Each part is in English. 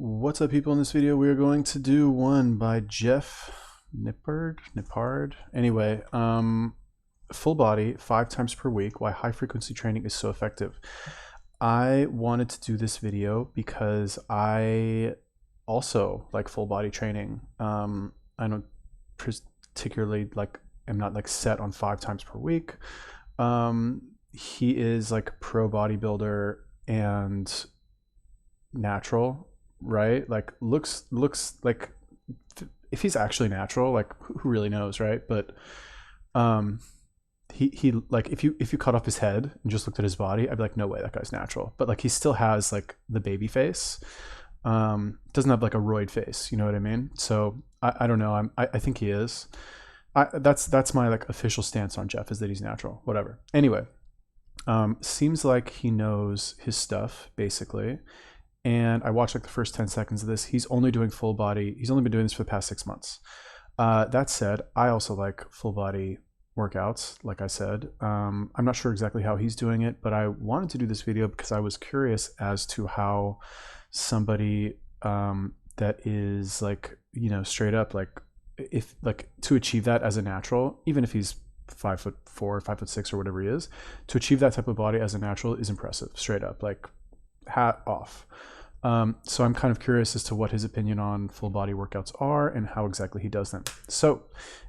What's up, people? In this video, we are going to do one by Jeff Nippard. Anyway, full body 5 times per week, why high frequency training is so effective. I wanted to do this video because I also like full body training. I don't particularly am not set on 5 times per week. He is like pro bodybuilder and natural, right? Like looks like, if he's actually natural, like who really knows, right? But he like, if you cut off his head and just looked at his body, I'd be like, no way, that guy's natural. But like, he still has like the baby face. Doesn't have like a roid face, you know what I mean? So I don't know. I think he is. That's my like official stance on Jeff, is that he's natural. Whatever. Anyway, seems like he knows his stuff basically. And I watched like the first 10 seconds of this. He's only doing full body. He's only been doing this for the past 6 months. That said, I also like full body workouts, like I said. I'm not sure exactly how he's doing it, but I wanted to do this video because I was curious as to how somebody that is like, you know, straight up, like, if like to achieve that as a natural, even if he's 5'4", 5'6", or whatever he is, to achieve that type of body as a natural is impressive, straight up, like hat off. So I'm kind of curious as to what his opinion on full body workouts are and how exactly he does them. So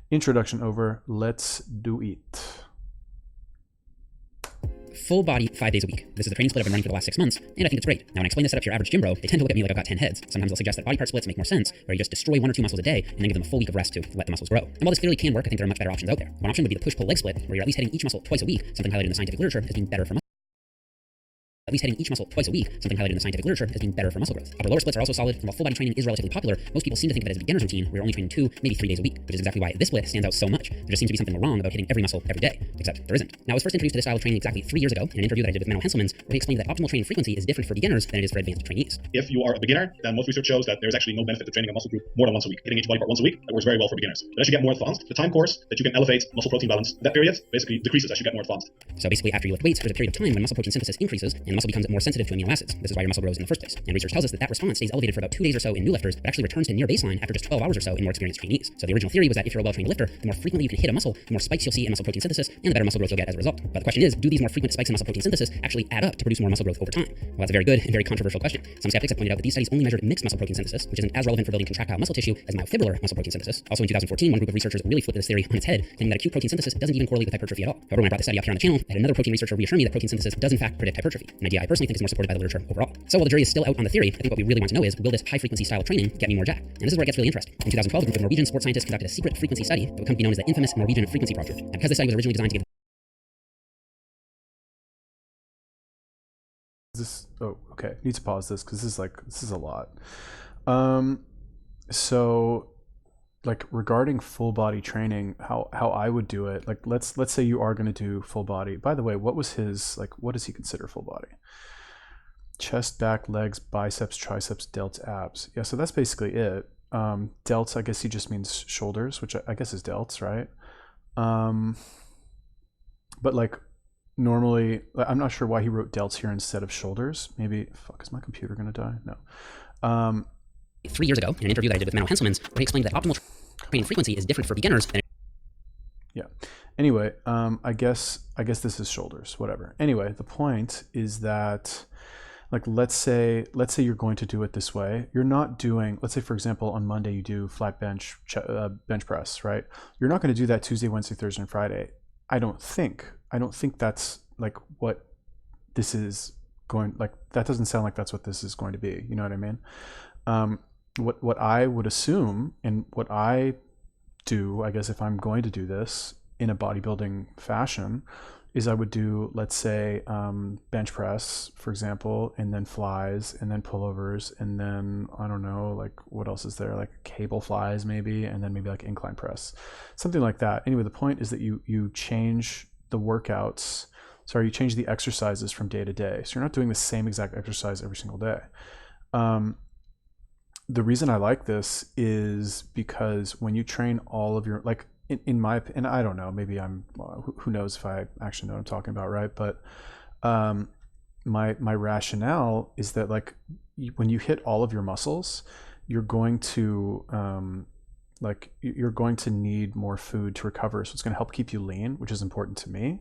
introduction over, let's do it. Full body 5 days a week. This is the training split I've been running for the last 6 months, and I think it's great. Now, when I explain this setup to your average gym bro, they tend to look at me like I've got 10 heads. Sometimes they'll suggest that body part splits make more sense, where you just destroy 1 or 2 muscles a day and then give them a full week of rest to let the muscles grow. And while this clearly can work, I think there are much better options out there. One option would be the push-pull leg split, where you're at least hitting each muscle twice a week, something highlighted in the scientific literature as being better for muscle. At least hitting each muscle twice a week, something highlighted in the scientific literature as being better for muscle growth. Upper-lower splits are also solid, and while full body training is relatively popular, most people seem to think of it as a beginner's routine, where you're only training 2, maybe 3 days a week, which is exactly why this split stands out so much. There just seems to be something wrong about hitting every muscle every day, except there isn't. Now, I was first introduced to this style of training exactly 3 years ago in an interview that I did with Menno Henselmans, where he explained that optimal training frequency is different for beginners than it is for advanced trainees. If you are a beginner, then most research shows that there's actually no benefit to training a muscle group more than once a week. Hitting each body part once a week, that works very well for beginners. But as you get more advanced, the time course that you can elevate muscle protein balance, that period basically decreases as you get more advanced. So basically, after you lift weights, there's a period of time when muscle protein synthesis increases and the muscle becomes more sensitive to amino acids. This is why your muscle grows in the first place. And research tells us that that response stays elevated for about 2 days or so in new lifters, but actually returns to near baseline after just 12 hours or so in more experienced trainees. So the original theory was that if you're a well-trained lifter, the more frequently you can hit a muscle, the more spikes you'll see in muscle protein synthesis, and the better muscle growth you'll get as a result. But the question is, do these more frequent spikes in muscle protein synthesis actually add up to produce more muscle growth over time? Well, that's a very good and very controversial question. Some skeptics have pointed out that these studies only measured mixed muscle protein synthesis, which isn't as relevant for building contractile muscle tissue as myofibrillar muscle protein synthesis. Also in 2014, one group of researchers really flipped this theory on its head, claiming that acute protein synthesis doesn't even correlate with hypertrophy at all. However, when I brought this study up here on the channel, I had another protein researcher reassure me that protein synthesis does in fact predict hypertrophy, an idea I personally think is more supported by the literature overall. So while the jury is still out on the theory, I think what we really want to know is, will this high-frequency style of training get me more jacked? And this is where it gets really interesting. In 2012, a group of Norwegian sports scientists conducted a secret frequency study that would come to be known as the infamous Norwegian Frequency Project. And because this study was originally designed to give This, oh, okay, need to pause this because this is a lot. So like, regarding full body training, how I would do it, like let's say you are going to do full body. By the way, what was his, like, what does he consider full body? Chest, back, legs, biceps, triceps, delts, abs. Yeah, so that's basically it. Delts, I guess he just means shoulders, which I guess is delts, right? But like, normally, I'm not sure why he wrote delts here instead of shoulders. Maybe, fuck, is my computer gonna die? No. 3 years ago in an interview that I did with Menno Henselmans, where he explained that optimal training frequency is different for beginners than Yeah. Anyway, I guess this is shoulders, whatever. Anyway, the point is that, like, let's say you're going to do it this way. You're not doing, let's say for example, on Monday you do flat bench press, right? You're not going to do that Tuesday, Wednesday, Thursday, and Friday. I don't think that's like what this is going, like, that doesn't sound like that's what this is going to be. You know what I mean? What I would assume, and what I do, I guess, if I'm going to do this in a bodybuilding fashion, is I would do, let's say, bench press, for example, and then flies, and then pullovers, and then, I don't know, like, what else is there? Like cable flies maybe, and then maybe like incline press, something like that. Anyway, the point is that you change the workouts, you change the exercises from day to day. So you're not doing the same exact exercise every single day. The reason I like this is because when you train all of your, like, in my opinion, I don't know, maybe I'm, who knows if I actually know what I'm talking about, right? But my rationale is that like when you hit all of your muscles, you're going to you're going to need more food to recover. So it's going to help keep you lean, which is important to me.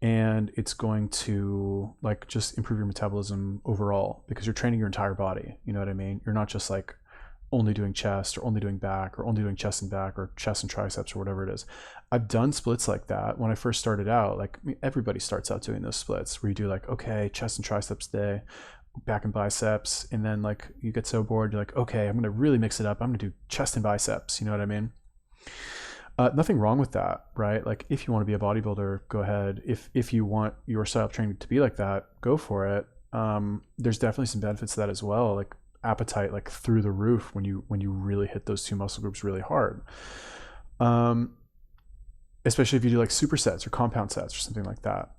And it's going to like just improve your metabolism overall because you're training your entire body. You know what I mean? You're not just like only doing chest or only doing back or only doing chest and back or chest and triceps or whatever it is. I've done splits like that when I first started out. Like everybody starts out doing those splits where you do like, okay, chest and triceps day, back and biceps. And then like you get so bored, you're like, okay, I'm going to really mix it up. I'm going to do chest and biceps. You know what I mean? Nothing wrong with that, right? Like if you want to be a bodybuilder, go ahead. If you want your style of training to be like that, go for it. There's definitely some benefits to that as well. Like appetite, like through the roof when you really hit those two muscle groups really hard. Especially if you do like supersets or compound sets or something like that.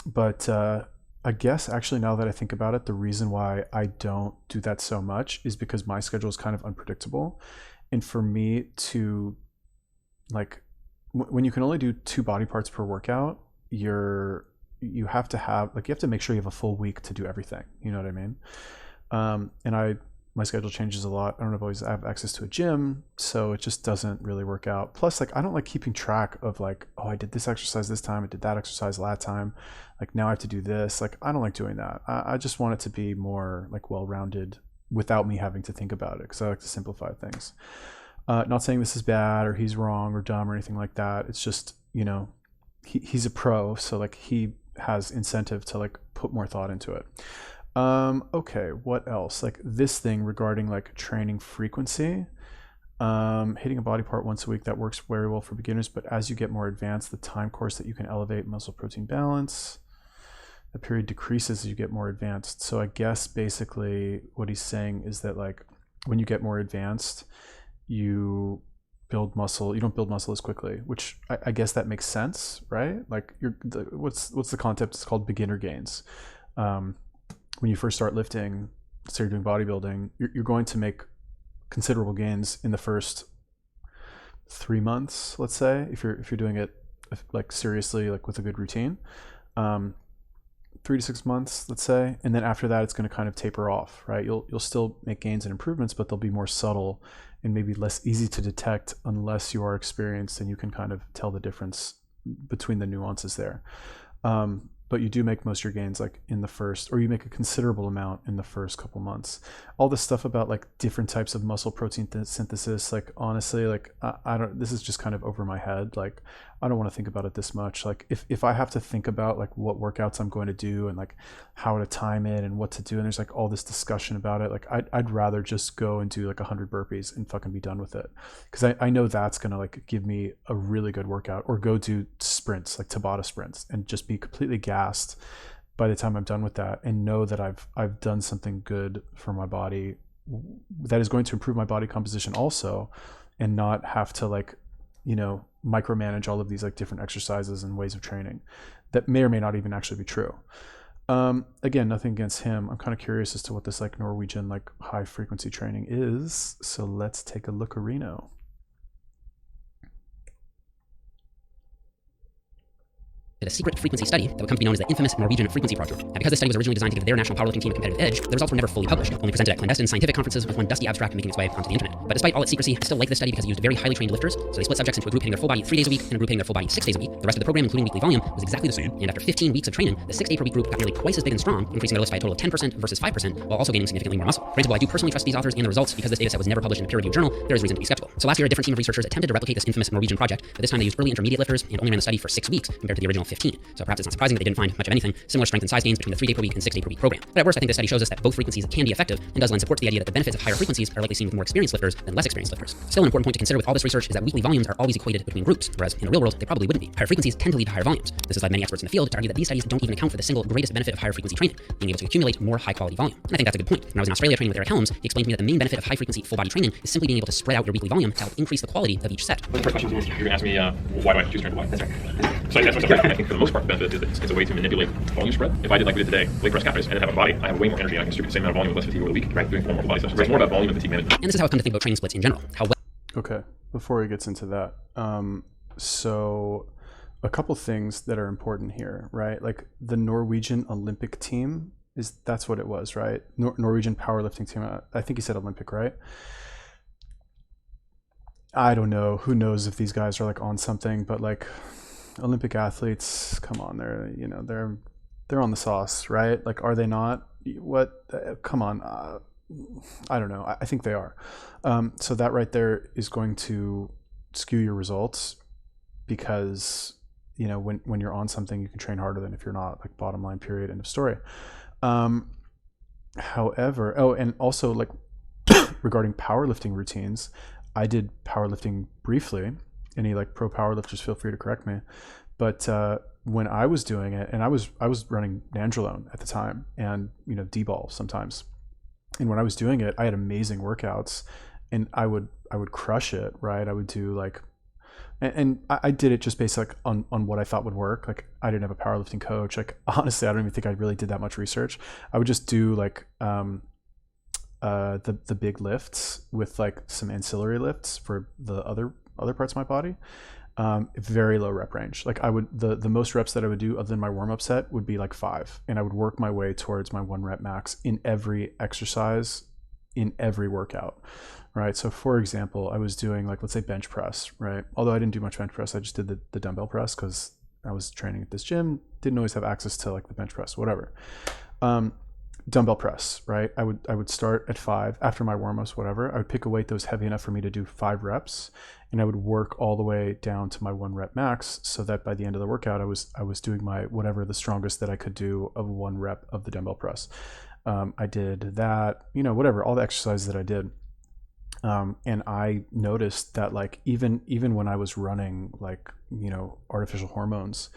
But I guess actually now that I think about it, the reason why I don't do that so much is because my schedule is kind of unpredictable. And for me to like when you can only do 2 body parts per workout, you have to make sure you have a full week to do everything. You know what I mean? And my schedule changes a lot. I don't always have access to a gym, so it just doesn't really work out. Plus, like I don't like keeping track of like, oh, I did this exercise this time, I did that exercise that time. Like now I have to do this. Like I don't like doing that. I just want it to be more like well-rounded without me having to think about it because I like to simplify things. Not saying this is bad or he's wrong or dumb or anything like that. It's just, you know, he's a pro, so like he has incentive to like put more thought into it. Okay, what else? Like this thing regarding like training frequency, hitting a body part once a week, that works very well for beginners, but as you get more advanced, the time course that you can elevate muscle protein balance, the period decreases as you get more advanced. So I guess basically what he's saying is that like when you get more advanced, you don't build muscle as quickly, which I guess that makes sense, right? Like what's the concept? It's called beginner gains. When you first start lifting, so you're doing bodybuilding, you're going to make considerable gains in the first 3 months, let's say, if you're doing it like seriously, like with a good routine, 3 to 6 months, let's say, and then after that, it's going to kind of taper off, right? You'll still make gains and improvements, but they'll be more subtle and maybe less easy to detect unless you are experienced and you can kind of tell the difference between the nuances there. But you do make most of your gains like in the first, or you make a considerable amount in the first couple months. All this stuff about like different types of muscle protein synthesis, like honestly, like I don't, this is just kind of over my head. Like I don't want to think about it this much. Like if I have to think about like what workouts I'm going to do and like how to time it and what to do, and there's like all this discussion about it, like I'd rather just go and do like 100 burpees and fucking be done with it. Because I know that's going to like give me a really good workout, or go do sprints, like Tabata sprints, and just be completely gassed by the time I'm done with that, and know that I've done something good for my body that is going to improve my body composition also, and not have to like, you know, micromanage all of these like different exercises and ways of training that may or may not even actually be true. Again, nothing against him. I'm kind of curious as to what this like Norwegian like high frequency training is. So let's take a look-a-reno. A secret frequency study that would come to be known as the infamous Norwegian Frequency Project. And because this study was originally designed to give their national powerlifting team a competitive edge, the results were never fully published, only presented at clandestine scientific conferences with one dusty abstract making its way onto the internet. But despite all its secrecy, I still like this study because it used very highly trained lifters, so they split subjects into a group hitting their full body 3 days a week and a group hitting their full body 6 days a week. The rest of the program, including weekly volume, was exactly the same, and after 15 weeks of training, the 6-day per week group got nearly twice as big and strong, increasing their lifts by a total of 10% versus 5%, while also gaining significantly more muscle. Granted, while I do personally trust these authors and the results, because this data set was never published in a peer-reviewed journal, there is reason to be skeptical. So last year, a different team of researchers attempted to replicate this infamous Norwegian project, but this time they used early intermediate lifters and only ran the study for 6 weeks compared to the original 15. So perhaps it's not surprising that they didn't find much of anything, similar strength and size gains between the 3-day per week and 6-day per week program. But at worst, I think this study shows us that both frequencies can be effective, and does lend support to the idea that the benefits of higher frequencies are likely seen with more experienced lifters than less experienced lifters. Still, an important point to consider with all this research is that weekly volumes are always equated between groups, whereas in the real world, they probably wouldn't be. Higher frequencies tend to lead to higher volumes. This has led many experts in the field to argue that these studies don't even account for the single greatest benefit of higher frequency training, being able to accumulate more high quality volume. And I think that's a good point. When I was in Australia training with Eric Helms, he explained to me that the main benefit of high frequency full body training is simply being able to spread out your weekly volume to help increase the quality of each set. Well, the first question is, you're going to ask me why do I choose strength? Why? That's right. So I guess I think for the most part, the benefit is that it's a way to manipulate volume spread. If I did like we did today, leg press calf raise, and then have a body, I have way more energy and I can distribute the same amount of volume with less fatigue over the week, right? Doing 4 more body sessions. It's more about volume and fatigue management. And this is how I've come to think about training splits in general. How well Okay, before he gets into that, so a couple things that are important here, right? Like the Norwegian Olympic team that's what it was, right? Norwegian powerlifting team. I think he said Olympic, right? I don't know. Who knows if these guys are like on something, but like Olympic athletes, come on, they're on the sauce, right? Like, are they not? What? Come on. I don't know. I think they are. So that right there is going to skew your results because, you know, when you're on something, you can train harder than if you're not, like bottom line, period, end of story. However, and also like regarding powerlifting routines, I did powerlifting briefly. Any like pro powerlifters, feel free to correct me. But when I was doing it, and I was running Nandrolone at the time, and you know D-ball sometimes. And when I was doing it, I had amazing workouts, and I would crush it, right? I would do like, and I did it just based like on what I thought would work. Like I didn't have a powerlifting coach. Like honestly, I don't even think I really did that much research. I would just do like the big lifts with like some ancillary lifts for the other parts of my body. Very low rep range. Like I would, the most reps that I would do other than my warm-up set would be like 5, and I would work my way towards my 1 rep max in every exercise, in every workout, right? So for example, I was doing like, let's say bench press, right? Although I didn't do much bench press, I just did the dumbbell press because I was training at this gym, didn't always have access to like the bench press, whatever. Dumbbell press, right? I would start at 5 after my warm-ups, whatever. I would pick a weight that was heavy enough for me to do 5 reps, and I would work all the way down to my 1 rep max, so that by the end of the workout, I was doing my whatever the strongest that I could do of 1 rep of the dumbbell press. I did that, you know, whatever, all the exercises that I did. And I noticed that like even when I was running like, you know, artificial hormones,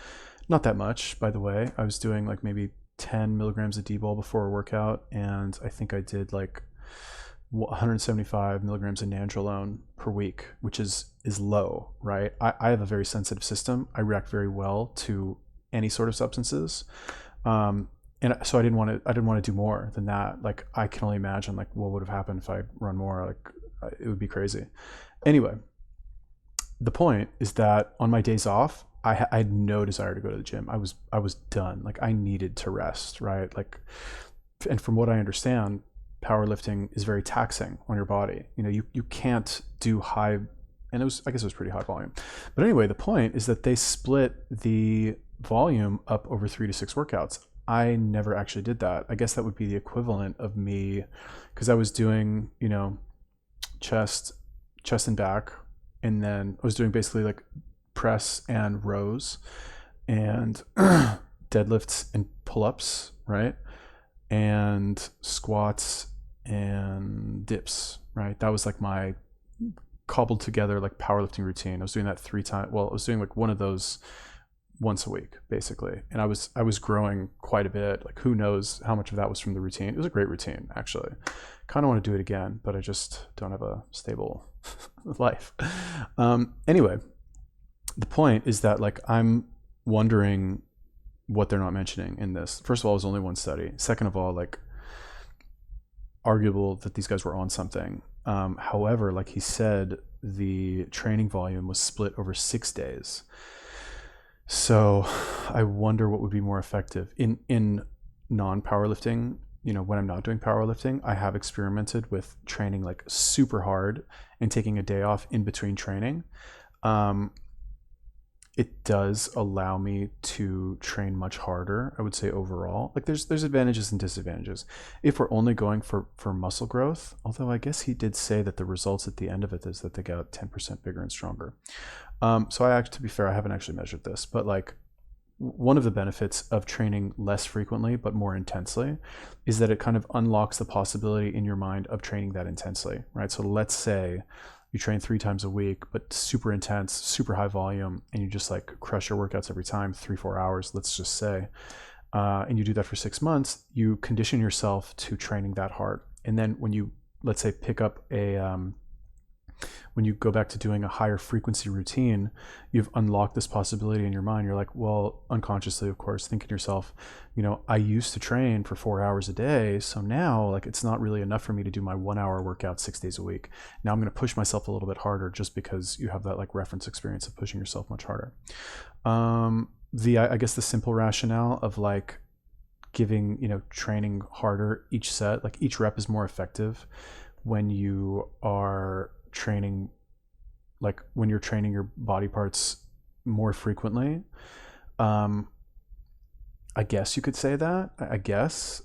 not that much, by the way, I was doing like maybe 10 milligrams of D-ball before a workout, and I think I did like 175 milligrams of Nandrolone per week, which is low, right? I have a very sensitive system. I react very well to any sort of substances, and so I didn't want to do more than that. Like I can only imagine like what would have happened if I run more. Like it would be crazy. Anyway, the point is that on my days off, I had no desire to go to the gym. I was done. Like I needed to rest, right? Like, and from what I understand, powerlifting is very taxing on your body. You know, you can't do high, and I guess it was pretty high volume. But anyway, the point is that they split the volume up over 3 to 6 workouts. I never actually did that. I guess that would be the equivalent of me, because I was doing, you know, chest and back, and then I was doing basically like press and rows and deadlifts and pull-ups, right? And squats and dips, right? That was like my cobbled together like powerlifting routine. I was doing that 3 times. Well, I was doing like one of those once a week basically, and I was growing quite a bit. Like who knows how much of that was from the routine. It was a great routine actually. Kind of want to do it again, but I just don't have a stable life. Anyway, the point is that like I'm wondering what they're not mentioning in this. First of all, it was only one study. Second of all, like arguable that these guys were on something. However, like he said, the training volume was split over 6 days. So I wonder what would be more effective in non-powerlifting. You know, when I'm not doing powerlifting, I have experimented with training like super hard and taking a day off in between training. It does allow me to train much harder, I would say overall. Like there's advantages and disadvantages. If we're only going for muscle growth, although I guess he did say that the results at the end of it is that they got 10% bigger and stronger. So to be fair, I haven't actually measured this, but like one of the benefits of training less frequently but more intensely is that it kind of unlocks the possibility in your mind of training that intensely, right? So let's say you train 3 times a week, but super intense, super high volume, and you just like crush your workouts every time, 3-4 hours, let's just say, and you do that for 6 months, you condition yourself to training that hard. And then when you, let's say, pick up a when you go back to doing a higher frequency routine, you've unlocked this possibility in your mind. You're like, well, unconsciously, of course, thinking to yourself, you know, I used to train for 4 hours a day. So now like, it's not really enough for me to do my 1 hour workout 6 days a week. Now I'm going to push myself a little bit harder just because you have that like reference experience of pushing yourself much harder. I guess the simple rationale of like giving, you know, training harder each set, like each rep is more effective when you are training, like when you're training your body parts more frequently. I guess you could say that. I guess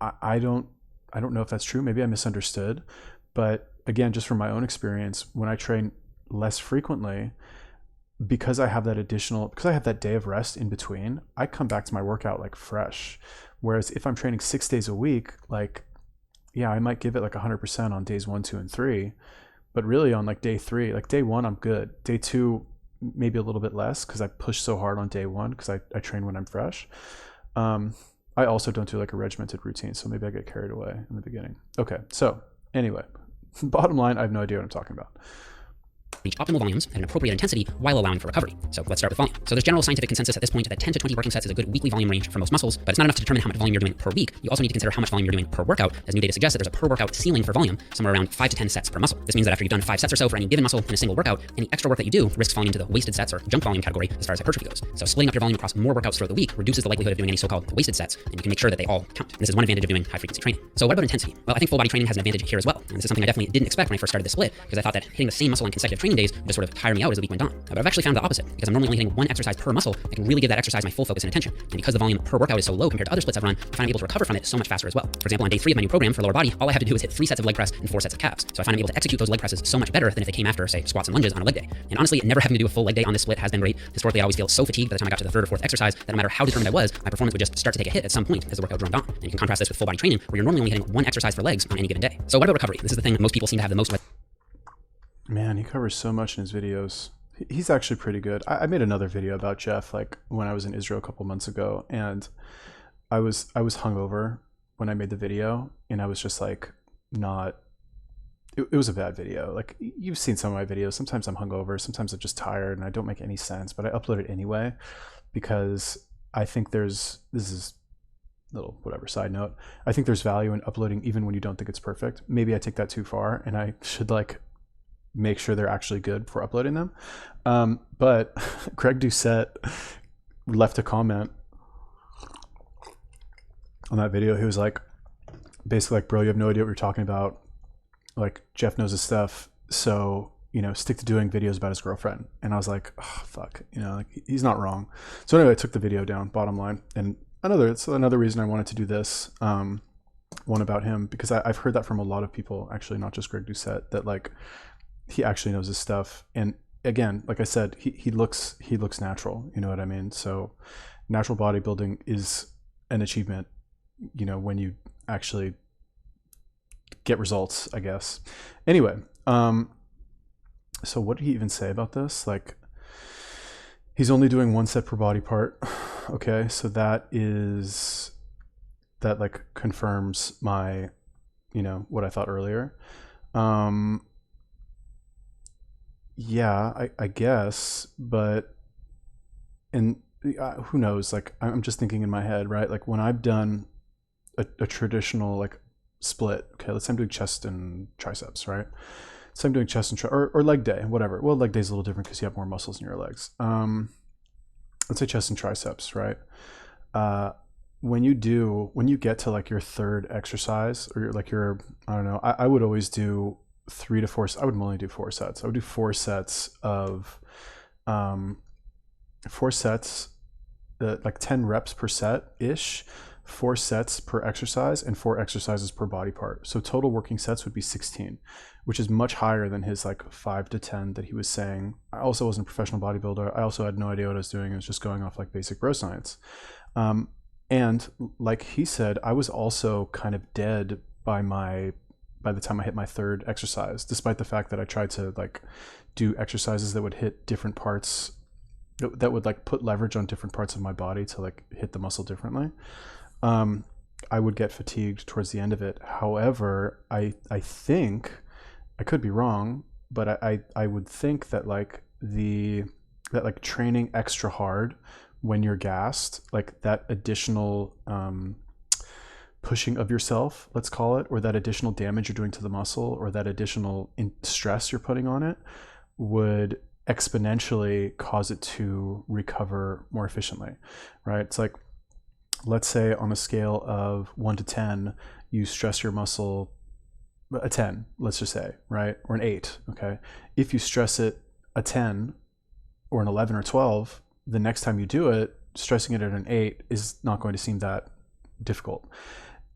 I don't know if that's true. Maybe I misunderstood, but again, just from my own experience, when I train less frequently, because I have that day of rest in between, I come back to my workout like fresh. Whereas if I'm training 6 days a week, like, yeah, I might give it like 100% on days 1, 2, and 3, but really on like day 3, like day 1, I'm good. Day 2, maybe a little bit less because I push so hard on day 1 because I train when I'm fresh. I also don't do like a regimented routine, so maybe I get carried away in the beginning. Okay, so anyway, bottom line, I have no idea what I'm talking about. Reach optimal volumes at an appropriate intensity while allowing for recovery. So let's start with volume. So there's general scientific consensus at this point that 10 to 20 working sets is a good weekly volume range for most muscles, but it's not enough to determine how much volume you're doing per week. You also need to consider how much volume you're doing per workout, as new data suggests that there's a per workout ceiling for volume, somewhere around 5 to 10 sets per muscle. This means that after you've done 5 sets or so for any given muscle in a single workout, any extra work that you do risks falling into the wasted sets or junk volume category as far as hypertrophy goes. So splitting up your volume across more workouts throughout the week reduces the likelihood of doing any so-called wasted sets, and you can make sure that they all count. And this is one advantage of doing high frequency training. So what about intensity? Well, I think full body training has an advantage here as well. And this is something I definitely didn't expect when I first started this split, because I thought that hitting the same muscle on consecutive training days would just sort of tire me out as the week went on. But I've actually found the opposite, because I'm normally only hitting one exercise per muscle. I can really give that exercise my full focus and attention. And because the volume per workout is so low compared to other splits I've run, I find I'm able to recover from it so much faster as well. For example, on day 3 of my new program for lower body, all I have to do is hit 3 sets of leg press and 4 sets of calves. So I find I'm able to execute those leg presses so much better than if they came after, say, squats and lunges on a leg day. And honestly, never having to do a full leg day on this split has been great. Historically, I always feel so fatigued by the time I got to the 3rd or 4th exercise that no matter how determined I was, my performance would just start to take a hit at some point as the workout droned on. And you can contrast this with full body training, where you're normally only hitting one exercise for legs on any given day. So what about recovery? This is the thing that most people seem to have the most. Man, he covers so much in his videos. He's actually pretty good. I made another video about Jeff like when I was in Israel a couple months ago, and I was hungover when I made the video, and I was just like not. It was a bad video. Like, you've seen some of my videos. Sometimes I'm hungover. Sometimes I'm just tired and I don't make any sense, but I upload it anyway because I think this is a little whatever side note. I think there's value in uploading even when you don't think it's perfect. Maybe I take that too far, and I should like make sure they're actually good before uploading them. But Greg Doucette left a comment on that video. He was like, basically like, bro, you have no idea what you're talking about. Like, Jeff knows his stuff. So, you know, stick to doing videos about his girlfriend. And I was like, oh, fuck, you know, like, he's not wrong. So anyway, I took the video down, bottom line. And it's another reason I wanted to do this, one about him, because I've heard that from a lot of people, actually, not just Greg Doucette, that like, he actually knows his stuff. And again, like I said, he looks natural, you know what I mean? So natural bodybuilding is an achievement, you know, when you actually get results, I guess. Anyway, so what did he even say about this? Like, he's only doing 1 set per body part. Okay, so that like confirms my, you know, what I thought earlier. Yeah, I guess, but who knows? Like, I'm just thinking in my head, right? Like, when I've done a traditional like split, okay, let's say I'm doing chest and triceps, right? So I'm doing chest and or leg day, whatever. Well, leg day is a little different because you have more muscles in your legs. Let's say chest and triceps, right? When you get to like your 3rd exercise, or I don't know, I would always do 3 to 4. I would only do 4 sets. I would do 4 sets of 4 sets, like 10 reps per set ish, 4 sets per exercise, and 4 exercises per body part. So total working sets would be 16, which is much higher than his like 5 to 10 that he was saying. I also wasn't a professional bodybuilder. I also had no idea what I was doing. I was just going off like basic bro science. And like he said, I was also kind of dead by the time I hit my 3rd exercise, despite the fact that I tried to like do exercises that would hit different parts, that would like put leverage on different parts of my body to like hit the muscle differently. I would get fatigued towards the end of it. However, I think, I could be wrong, but I would think that like training extra hard when you're gassed, like that additional pushing of yourself, let's call it, or that additional damage you're doing to the muscle, or that additional stress you're putting on it, would exponentially cause it to recover more efficiently, right? It's like, let's say on a scale of 1 to 10, you stress your muscle a 10, let's just say, right? Or an 8, okay? If you stress it a 10 or an 11 or 12, the next time you do it, stressing it at an 8 is not going to seem that difficult.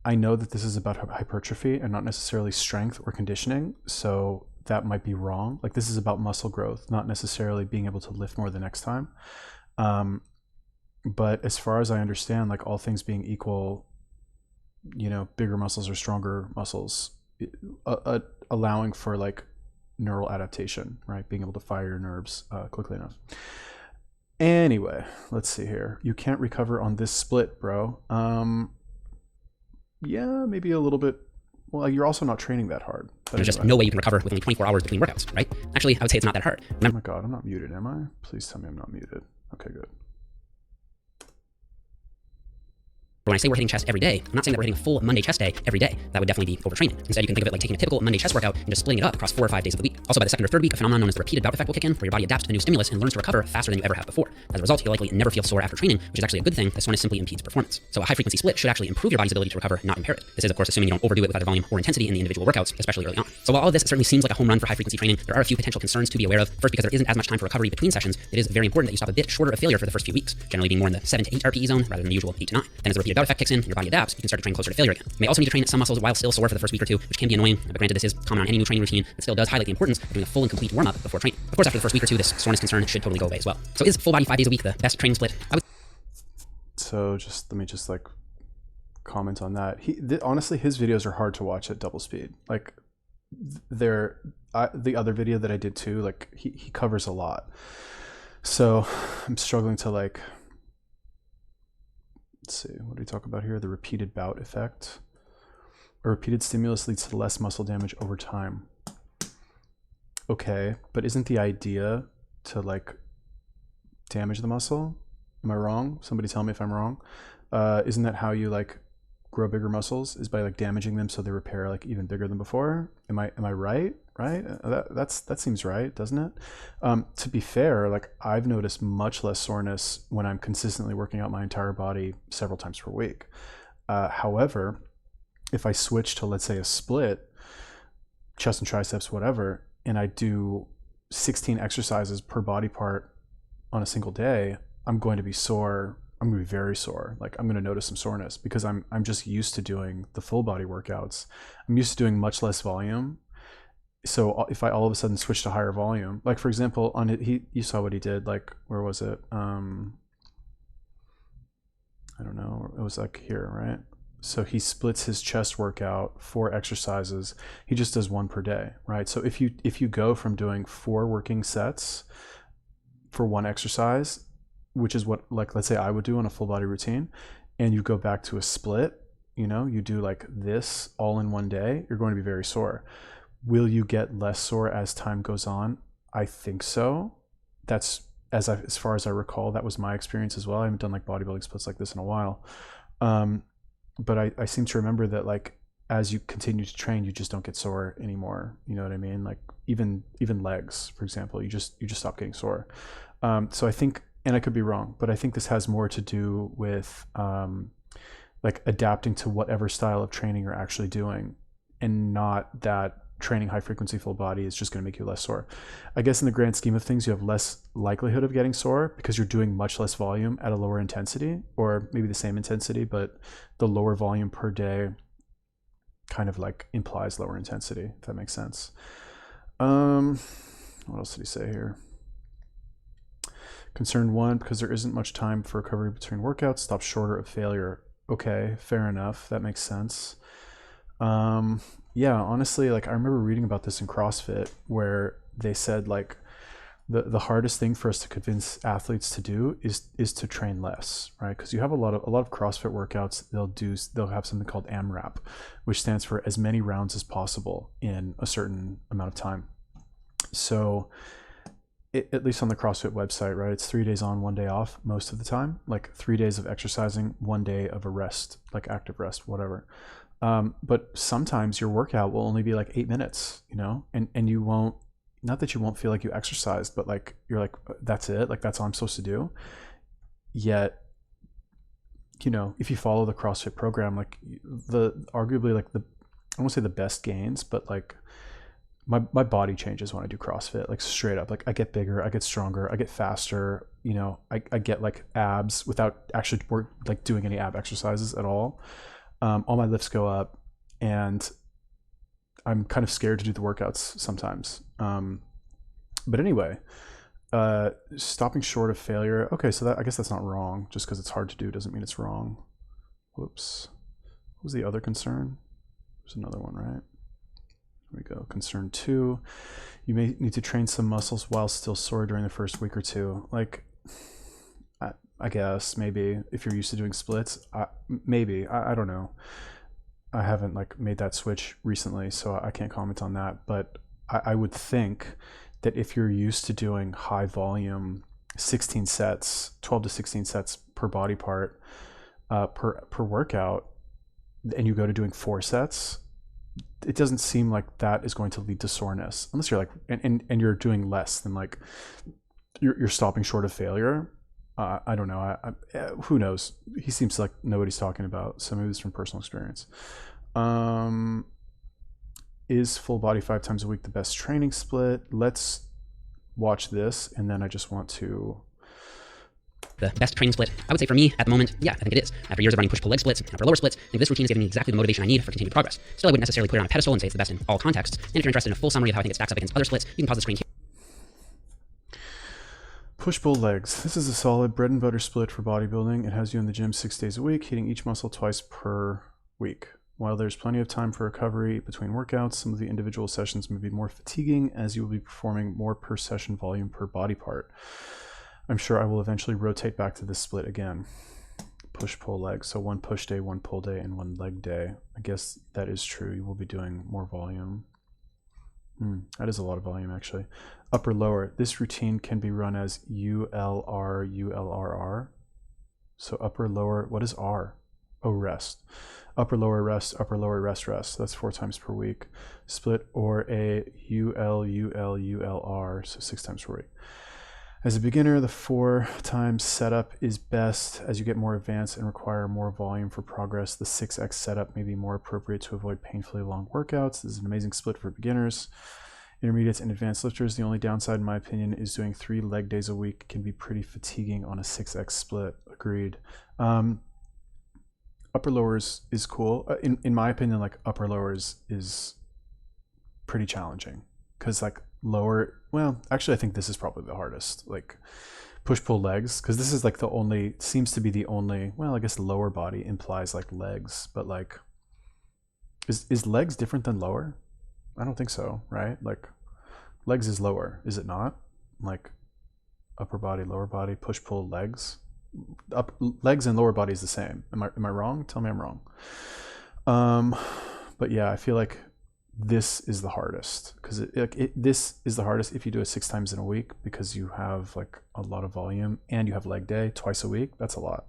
I know that this is about hypertrophy and not necessarily strength or conditioning, so that might be wrong. Like, this is about muscle growth, not necessarily being able to lift more the next time. But as far as I understand, like all things being equal, you know, bigger muscles or stronger muscles, allowing for like neural adaptation, right? Being able to fire your nerves quickly enough. Anyway, let's see here. You can't recover on this split, bro. Yeah, maybe a little bit. Well, you're also not training that hard. There's just no way you can recover with only 24 hours between workouts, right? Actually, I would say it's not that hard. Oh my God, I'm not muted, am I? Please tell me I'm not muted. Okay, good. When I say we're hitting chest every day, I'm not saying that we're hitting a full Monday chest day every day. That would definitely be overtraining. Instead, you can think of it like taking a typical Monday chest workout and just splitting it up across 4 or 5 days of the week. Also, by the second or third week, a phenomenon known as the repeated bout effect will kick in, where your body adapts to a new stimulus and learns to recover faster than you ever have before. As a result, you'll likely never feel sore after training, which is actually a good thing, as soreness simply impedes performance. So a high-frequency split should actually improve your body's ability to recover, not impair it. This is, of course, assuming you don't overdo it with either volume or intensity in the individual workouts, especially early on. So while all of this certainly seems like a home run for high-frequency training, there are a few potential concerns to be aware of. First, because there isn't as much time for recovery between sessions, it is very important that you stop a bit shorter of failure for the first few weeks, generally being more in the 7 to 8 RPE zone rather than the usual 8 to 9. Then as the repeated bout effect kicks in and your body adapts, you can start to train closer to failure again. You may also need to train some muscles while still sore for the first week or two, which can be annoying, but granted this is common on any new training routine. It still does highlight the importance of doing a full and complete warm-up before training. Of course, after the first week or two, this soreness concern should totally go away as well. So is full body 5 days a week the best training split? So just let me just like comment on that. Honestly, his videos are hard to watch at double speed. Like the other video that I did too, like he covers a lot. So I'm struggling to like, let's see, what do we talk about here? The repeated bout effect. A repeated stimulus leads to less muscle damage over time. Okay, but isn't the idea to like damage the muscle? Am I wrong? Somebody tell me if I'm wrong. Isn't that how you like grow bigger muscles, is by like damaging them so they repair like even bigger than before? Am I right? Right? That seems right, doesn't it? To be fair, like I've noticed much less soreness when I'm consistently working out my entire body several times per week. However, if I switch to, let's say, a split, chest and triceps, whatever, and I do 16 exercises per body part on a single day, I'm going to be sore. I'm going to be very sore. Like I'm going to notice some soreness because I'm just used to doing the full body workouts. I'm used to doing much less volume. So if I all of a sudden switch to higher volume, like for example, on it, you saw what he did. Like where was it? I don't know. It was like here, right? So he splits his chest workout, 4 exercises. He just does 1 per day, right? So if you go from doing 4 working sets for 1 exercise, which is what, like, let's say I would do on a full body routine, and you go back to a split, you know, you do like this all in one day, you're going to be very sore. Will you get less sore as time goes on? I think so. That's as far as I recall, that was my experience as well. I haven't done like bodybuilding splits like this in a while. But I seem to remember that like as you continue to train, you just don't get sore anymore. You know what I mean? Like even legs, for example, you just stop getting sore. So I think, and I could be wrong, but I think this has more to do with like adapting to whatever style of training you're actually doing, and not that training high frequency full body is just going to make you less sore. I guess in the grand scheme of things, you have less likelihood of getting sore because you're doing much less volume at a lower intensity, or maybe the same intensity, but the lower volume per day kind of like implies lower intensity, if that makes sense. What else did he say here? Concern 1, because there isn't much time for recovery between workouts, stop shorter of failure. Okay, fair enough. That makes sense. Yeah, honestly, like I remember reading about this in CrossFit where they said like the hardest thing for us to convince athletes to do is to train less, right? Because you have a lot of CrossFit workouts, they'll have something called AMRAP, which stands for as many rounds as possible in a certain amount of time. So at least on the CrossFit website, right, it's 3 days on, 1 day off most of the time, like 3 days of exercising, 1 day of a rest, like active rest, whatever. But sometimes your workout will only be like 8 minutes, you know, and you won't, not that you won't feel like you exercised, but like you're like, that's it, like that's all I'm supposed to do. Yet, you know, if you follow the CrossFit program, like arguably like I won't say the best gains, but like my body changes when I do CrossFit, like straight up. Like I get bigger, I get stronger, I get faster, you know, I get like abs without actually like doing any ab exercises at all. All my lifts go up, and I'm kind of scared to do the workouts sometimes. But anyway, stopping short of failure. Okay, so I guess that's not wrong. Just because it's hard to do doesn't mean it's wrong. Whoops. What was the other concern? There's another one, right? Here we go. Concern 2. You may need to train some muscles while still sore during the first week or two. Like, I guess maybe if you're used to doing splits, maybe. I don't know. I haven't like made that switch recently, so I can't comment on that. But I would think that if you're used to doing high volume 16 sets, 12 to 16 sets per body part per workout, and you go to doing 4 sets, it doesn't seem like that is going to lead to soreness, unless you're like and you're doing less than like you're stopping short of failure. I don't know. Who knows? He seems to like know what he's talking about, so maybe it's from personal experience. Is full body 5 times a week the best training split? Let's watch this, and then I just want to... The best training split, I would say for me at the moment, yeah, I think it is. After years of running push-pull leg splits and upper lower splits, I think this routine is giving me exactly the motivation I need for continued progress. Still, I wouldn't necessarily put it on a pedestal and say it's the best in all contexts. And if you're interested in a full summary of how I think it stacks up against other splits, you can pause the screen here. Push-pull legs. This is a solid bread and butter split for bodybuilding. It has you in the gym 6 days a week, hitting each muscle twice per week. While there's plenty of time for recovery between workouts, some of the individual sessions may be more fatiguing as you will be performing more per session volume per body part. I'm sure I will eventually rotate back to this split again. Push-pull legs. So 1 push day, 1 pull day, and 1 leg day. I guess that is true. You will be doing more volume. That is a lot of volume, actually. Upper lower. This routine can be run as ULR, ULRR. So upper lower. What is R? Oh, rest. Upper lower rest, upper lower rest rest. That's 4 times per week. Split or a UL, UL, ULR. So 6 times per week. As a beginner, the 4 times setup is best. As you get more advanced and require more volume for progress, the 6x setup may be more appropriate to avoid painfully long workouts. This is an amazing split for beginners, intermediates, and advanced lifters. The only downside, in my opinion, is doing 3 leg days a week can be pretty fatiguing on a 6x split. Agreed. Upper lowers is cool. In my opinion, like upper lowers is pretty challenging because like lower, well, actually I think this is probably the hardest, like push pull legs, because this is like the only, seems to be the only, well, I guess lower body implies like legs, but like is legs different than lower? I don't think so, right? Like legs is lower, is it not? Like upper body, lower body, push pull legs, legs and lower body is the same. Am I wrong? Tell me I'm wrong. But yeah, I feel like this is the hardest because this is the hardest if you do it 6 times in a week, because you have like a lot of volume and you have leg day twice a week. That's a lot.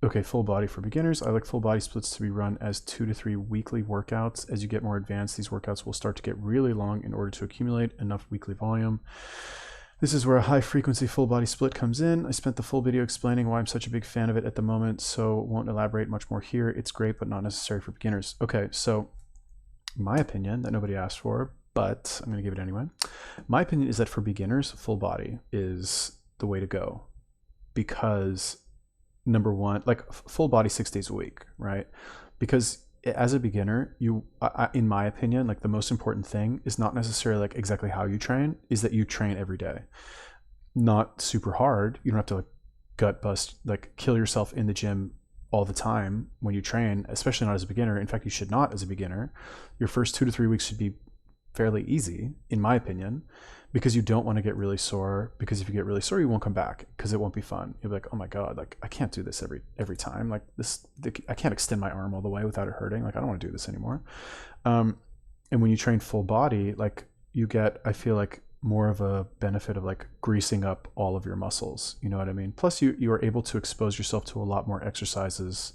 Okay, full body for beginners. I like full body splits to be run as 2 to 3 weekly workouts. As you get more advanced, these workouts will start to get really long in order to accumulate enough weekly volume. This is where a high frequency full body split comes in. I spent the full video explaining why I'm such a big fan of it at the moment, so won't elaborate much more here. It's great, but not necessary for beginners. Okay, so my opinion that nobody asked for, but I'm gonna give it anyway. My opinion is that for beginners, full body is the way to go, because number one, like full body 6 days a week, right? Because as a beginner, in my opinion, like the most important thing is not necessarily like exactly how you train, is that you train every day. Not super hard. You don't have to like gut bust, like kill yourself in the gym all the time when you train, especially not as a beginner. In fact, you should not as a beginner. Your first 2 to 3 weeks should be fairly easy, in my opinion, because you don't want to get really sore, because if you get really sore, you won't come back because it won't be fun. You'll be like, oh my God, like I can't do this every time. Like I can't extend my arm all the way without it hurting. Like I don't want to do this anymore. and when you train full body, like you get, I feel like, more of a benefit of like greasing up all of your muscles. You know what I mean? Plus you are able to expose yourself to a lot more exercises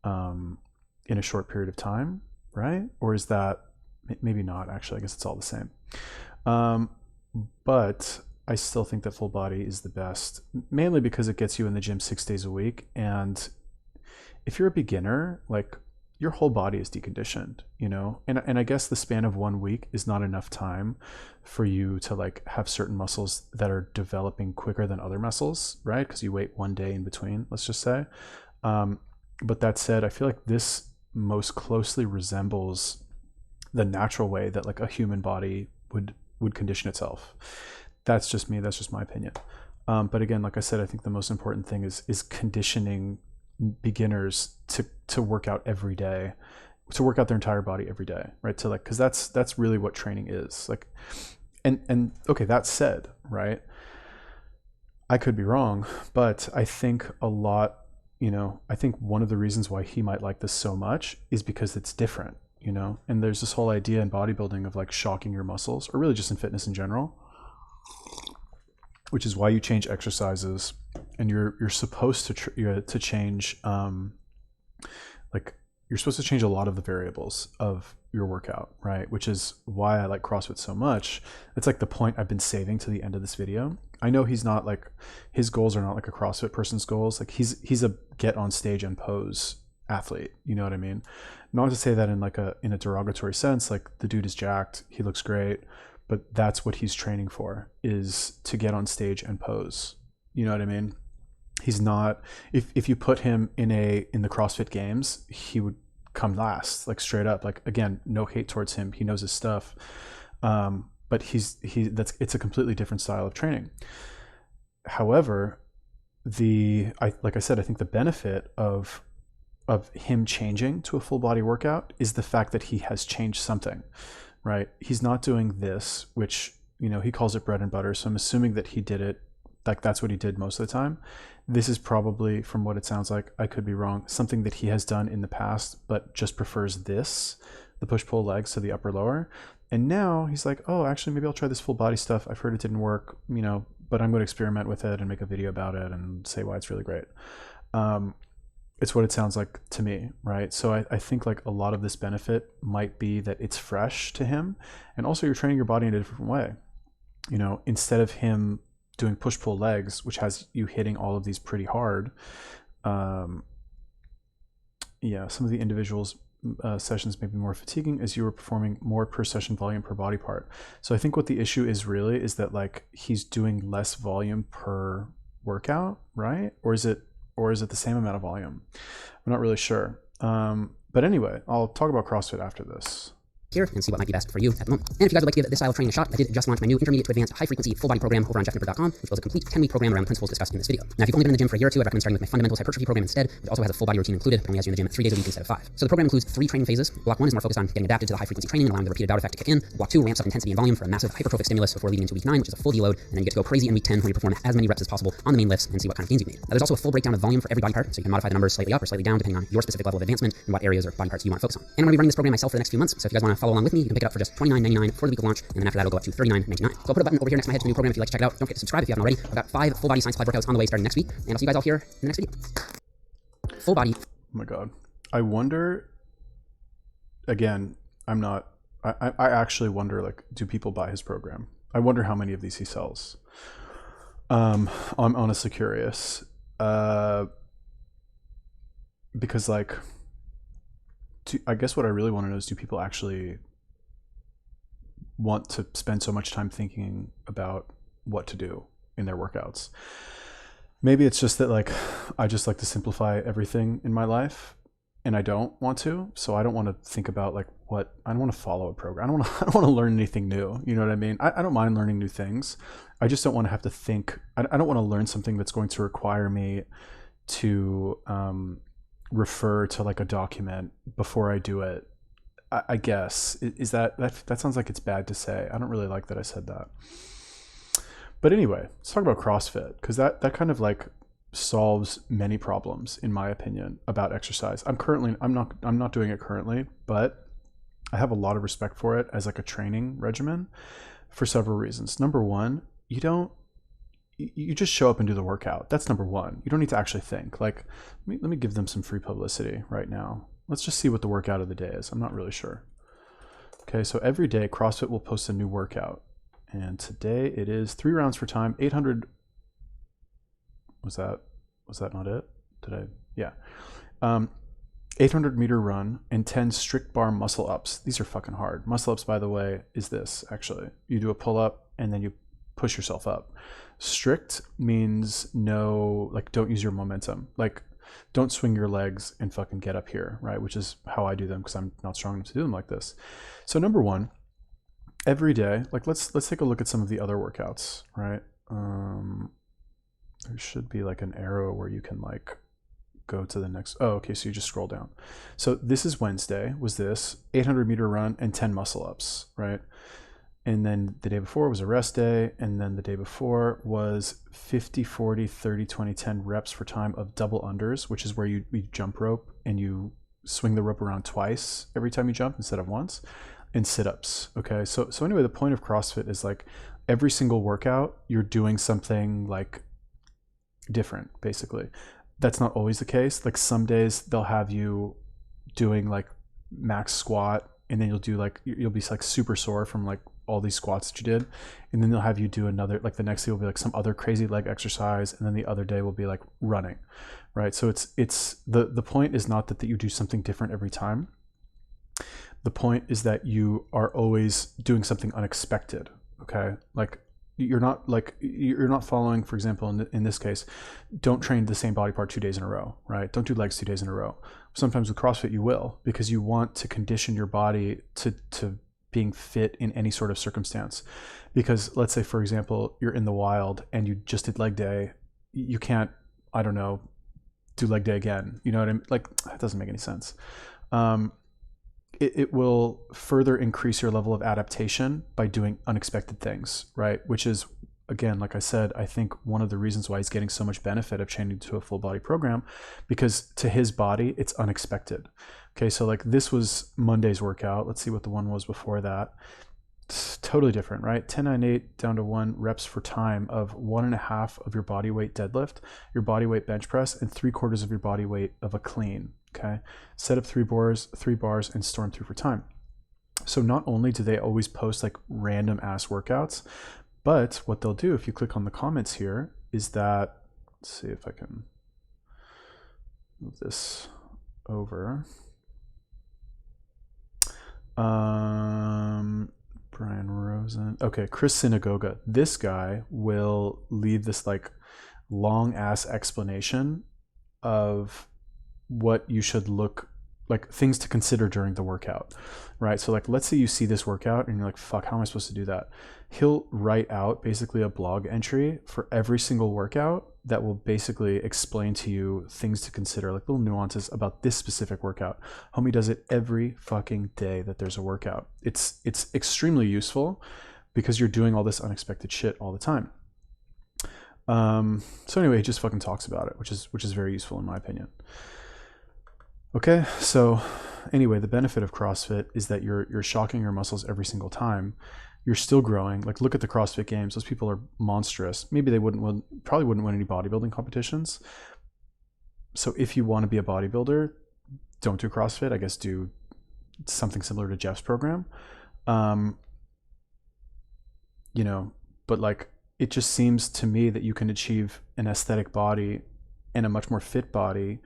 in a short period of time, right? Or is that maybe not? Actually, I guess it's all the same. But I still think that full body is the best, mainly because it gets you in the gym 6 days a week. And if you're a beginner, like your whole body is deconditioned, you know? And I guess the span of 1 week is not enough time for you to like have certain muscles that are developing quicker than other muscles, right? Because you wait 1 day in between, let's just say. But that said, I feel like this most closely resembles the natural way that like a human body would condition itself. That's just me. That's just my opinion. But again, like I said, I think the most important thing is conditioning beginners to work out every day, to work out their entire body every day, right? To like, because that's really what training is like. And okay, that said, right, I could be wrong, but I think a lot, you know, I think one of the reasons why he might like this so much is because it's different, you know. And there's this whole idea in bodybuilding of like shocking your muscles, or really just in fitness in general, which is why you change exercises, and you're supposed to change like you're supposed to change a lot of the variables of your workout, right? Which is why I like CrossFit so much. It's like the point I've been saving to the end of this video. I know he's not like, his goals are not like a CrossFit person's goals. Like he's a get on stage and pose athlete. You know what I mean? Not to say that in like in a derogatory sense, like the dude is jacked, he looks great, but that's what he's training for, is to get on stage and pose. You know what I mean? He's not, if you put him in the CrossFit games, he would come last, like straight up. Like, again, no hate towards him, he knows his stuff, but it's a completely different style of training. However, like I said, I think the benefit of him changing to a full body workout is the fact that he has changed something, right? He's not doing this, which, you know, he calls it bread and butter, so I'm assuming that he did it, like that's what he did most of the time. This is probably, from what it sounds like, I could be wrong, something that he has done in the past, but just prefers this, the push-pull legs to the upper lower. And now he's like, oh, actually, maybe I'll try this full body stuff. I've heard it didn't work, you know, but I'm going to experiment with it and make a video about it and say why it's really great. It's what it sounds like to me, right? So I think like a lot of this benefit might be that it's fresh to him. And also you're training your body in a different way. You know, instead of him doing push-pull legs, which has you hitting all of these pretty hard, some of the individuals sessions may be more fatiguing as you were performing more per session volume per body part. So I think what the issue is really is that like he's doing less volume per workout, right? Or is it the same amount of volume? I'm not really sure. But anyway, I'll talk about CrossFit after this here and see what might be best for you at the moment. And if you guys would like to give this style of training a shot, I did just launch my new intermediate to advanced high frequency full body program over on jeffnippard.com, which was a complete 10-week program around the principles discussed in this video. Now, if you've only been in the gym for a year or two, I recommend starting with my fundamentals hypertrophy program instead, which also has a full body routine included, but only has you in the gym 3 days a week instead of 5. So the program includes 3 training phases. Block 1 is more focused on getting adapted to the high frequency training and allowing the repeated bout effect to kick in. Block 2 ramps up intensity and volume for a massive hypertrophic stimulus before leading into week 9, which is a full deload, and then you get to go crazy in week 10 where you perform as many reps as possible on the main lifts and see what kind of gains you've made. Now, there's also a full breakdown of volume for every body part, so you can modify the numbers slightly up or slightly down depending on your specific level of advancement and what areas or body parts you want to focus on. And I'm going to be running this program myself for the next few months, so if you guys want to follow along with me, you can pick it up for just $29.99 for the week of launch, and then after that it'll go up to $39.99. So I'll put a button over here next to my head to the new program if you'd like to check it out. Don't forget to subscribe if you haven't already. I've got 5 full body science applied workouts on the way starting next week, and I'll see you guys all here in the next video. Full body. Oh my God. I wonder, again, I actually wonder, like, do people buy his program? I wonder how many of these he sells. I'm honestly curious. Because like, I guess what I really want to know is, do people actually want to spend so much time thinking about what to do in their workouts? Maybe it's just that like I just like to simplify everything in my life, and I don't want to. So I don't want to think about like I don't want to follow a program. I don't want to learn anything new. You know what I mean? I don't mind learning new things. I just don't want to have to think. I don't want to learn something that's going to require me to refer to like a document before I do it. I guess is that sounds like it's bad to say. I don't really like that I said that. But anyway, let's talk about CrossFit, because that kind of like solves many problems in my opinion about exercise. I'm not doing it currently, but I have a lot of respect for it as like a training regimen for several reasons. Number one, you just show up and do the workout. That's number one. You don't need to actually think. Like, let me give them some free publicity right now. Let's just see what the workout of the day is. I'm not really sure. Okay, so every day CrossFit will post a new workout. And today it is 3 rounds for time, 800. Was that not it? Yeah. 800 meter run and 10 strict bar muscle ups. These are fucking hard. Muscle ups, by the way, is this actually. You do a pull up and then you push yourself up. Strict means no, like, don't use your momentum. Like, don't swing your legs and fucking get up here, right? Which is how I do them because I'm not strong enough to do them like this. So number one, every day, like let's take a look at some of the other workouts, right? There should be like an arrow where you can like go to the next. Oh, okay. So you just scroll down. So this is Wednesday, was this 800 meter run and 10 muscle ups, right? And then the day before was a rest day. And then the day before was 50, 40, 30, 20, 10 reps for time of double unders, which is where you jump rope and you swing the rope around twice every time you jump instead of once, and sit-ups. Okay. So anyway, the point of CrossFit is like every single workout, you're doing something like different, basically. That's not always the case. Like some days they'll have you doing like max squat, and then you'll be like super sore from like all these squats that you did, and then they'll have you do another, like the next day will be like some other crazy leg exercise, and then the other day will be like running, right? So it's the point is not that you do something different every time. The point is that you are always doing something unexpected. Okay, like you're not following, for example, in this case, don't train the same body part 2 days in a row, right? Don't do legs 2 days in a row. Sometimes with CrossFit you will, because you want to condition your body to being fit in any sort of circumstance. Because let's say, for example, you're in the wild and you just did leg day, you can't, I don't know, do leg day again. You know what I mean? Like, that doesn't make any sense. It will further increase your level of adaptation by doing unexpected things, right? Which is, again, like I said, I think one of the reasons why he's getting so much benefit of changing to a full body program, because to his body, it's unexpected. Okay, so like this was Monday's workout. Let's see what the one was before that. It's totally different, right? 10, 9, 8 down to 1 reps for time of 1.5 of your body weight deadlift, your body weight bench press, and 3/4 of your body weight of a clean. Okay, set up 3 bars, and storm through for time. So not only do they always post like random ass workouts, but what they'll do if you click on the comments here is that, let's see if I can move this over. Brian Rosen. Okay, Chris Synagoga. This guy will leave this like long ass explanation of what you should look like, things to consider during the workout, right? So like, let's say you see this workout and you're like, fuck, how am I supposed to do that? He'll write out basically a blog entry for every single workout that will basically explain to you things to consider, like little nuances about this specific workout. Homie does it every fucking day that there's a workout. It's extremely useful because you're doing all this unexpected shit all the time. So anyway, he just fucking talks about it, which is very useful in my opinion. Okay, so anyway, the benefit of CrossFit is that you're shocking your muscles every single time. You're still growing. Like, look at the CrossFit Games. Those people are monstrous. Maybe they probably wouldn't win any bodybuilding competitions. So if you want to be a bodybuilder, don't do CrossFit. I guess do something similar to Jeff's program. You know, but like, it just seems to me that you can achieve an aesthetic body and a much more fit body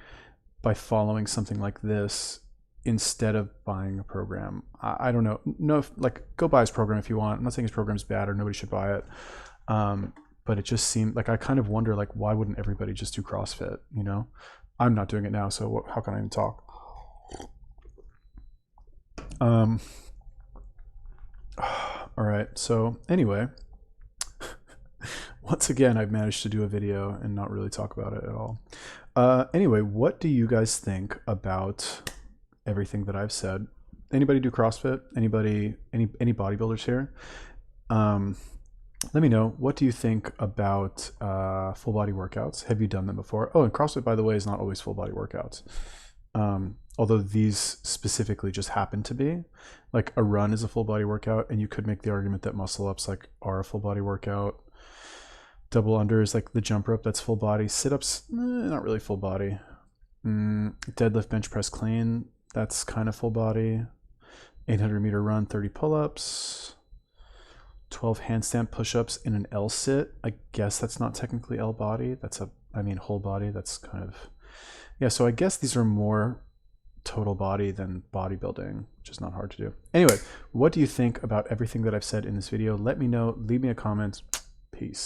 by following something like this instead of buying a program. I don't know. No, like, go buy his program if you want. I'm not saying his program's bad or nobody should buy it. But it just seemed like, I kind of wonder, like, why wouldn't everybody just do CrossFit? You know, I'm not doing it now, so how can I even talk? All right. So anyway, once again, I've managed to do a video and not really talk about it at all. Anyway, what do you guys think about everything that I've said? Anybody do CrossFit? Any bodybuilders here? Let me know. What do you think about full body workouts? Have you done them before? Oh, and CrossFit, by the way, is not always full body workouts. Although these specifically just happen to be. Like a run is a full body workout, and you could make the argument that muscle ups like are a full body workout. Double unders, like the jump rope, that's full body. Sit-ups, not really full body. Deadlift, bench press, clean, that's kind of full body. 800-meter run, 30 pull-ups. 12 handstand push-ups in an L sit. I guess that's not technically L body. That's whole body. That's kind of, yeah. So I guess these are more total body than bodybuilding, which is not hard to do. Anyway, what do you think about everything that I've said in this video? Let me know. Leave me a comment. Peace.